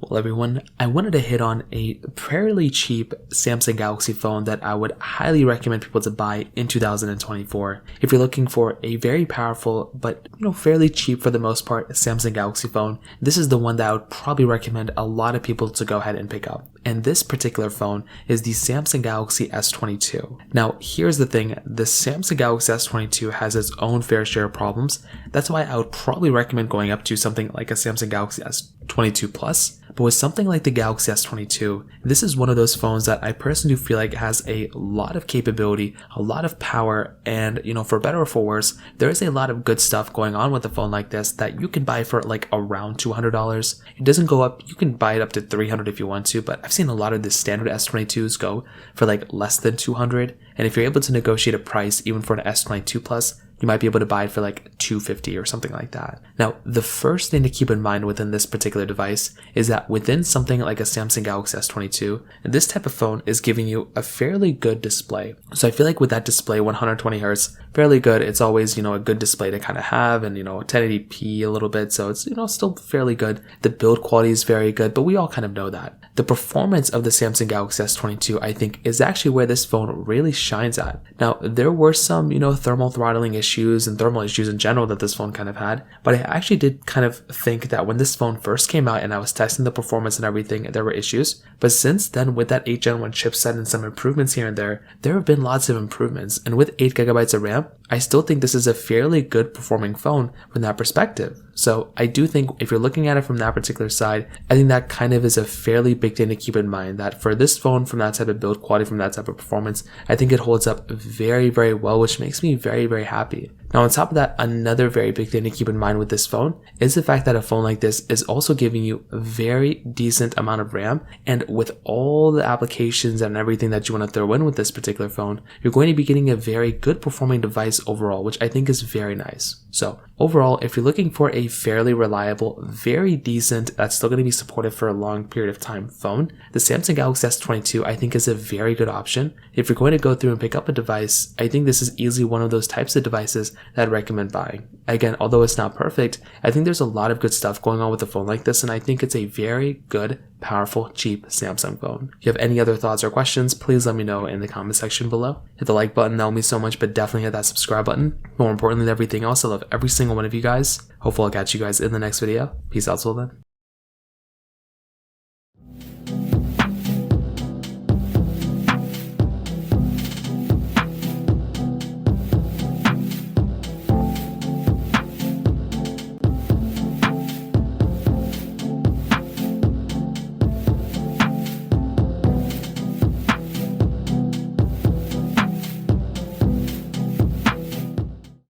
Well, everyone, I wanted to hit on a fairly cheap Samsung Galaxy phone that I would highly recommend people to buy in 2024. If you're looking for a very powerful, but fairly cheap for the most part, Samsung Galaxy phone, this is the one that I would probably recommend a lot of people to go ahead and pick up. And this particular phone is the Samsung Galaxy S22. Now, here's the thing, the Samsung Galaxy S22 has its own fair share of problems. That's why I would probably recommend going up to something like a Samsung Galaxy S22 Plus. But with something like the Galaxy S22, this is one of those phones that I personally feel like has a lot of capability, a lot of power, and for better or for worse, there is a lot of good stuff going on with a phone like this that you can buy for like around $200. It doesn't go up, you can buy it up to $300 if you want to, but I've seen a lot of the standard S22s go for like less than $200, and if you're able to negotiate a price even for an S22 Plus, you might be able to buy it for like $250 or something like that. Now, the first thing to keep in mind within this particular device is that within something like a Samsung Galaxy S22, this type of phone is giving you a fairly good display. So I feel like with that display, 120Hz, fairly good. It's always, a good display to kind of have, and 1080p a little bit. So it's, still fairly good. The build quality is very good, but we all kind of know that. The performance of the Samsung Galaxy S22, I think, is actually where this phone really shines at. Now, there were some, thermal throttling issues and thermal issues in general that this phone kind of had, but I actually did kind of think that when this phone first came out and I was testing the performance and everything, there were issues. But since then, with that 8 Gen 1 chipset and some improvements here and there have been lots of improvements. And with 8GB of RAM, I still think this is a fairly good performing phone from that perspective. So I do think if you're looking at it from that particular side, I think that kind of is a fairly big thing to keep in mind, that for this phone, from that type of build quality, from that type of performance, I think it holds up very, very well, which makes me very, very happy. Now, on top of that, another very big thing to keep in mind with this phone is the fact that a phone like this is also giving you a very decent amount of RAM. And with all the applications and everything that you want to throw in with this particular phone, you're going to be getting a very good performing device overall, which I think is very nice. So overall, if you're looking for a fairly reliable, very decent, that's still going to be supported for a long period of time phone, the Samsung Galaxy S22 I think is a very good option. If you're going to go through and pick up a device, I think this is easily one of those types of devices that I'd recommend buying. Again, although it's not perfect, I think there's a lot of good stuff going on with a phone like this, and I think it's a very good, powerful, cheap Samsung phone. If you have any other thoughts or questions, please let me know in the comment section below. Hit the like button, that will mean so much, but definitely hit that subscribe button. More importantly than everything else, I love every single one of you guys. Hopefully I'll catch you guys in the next video. Peace out till then.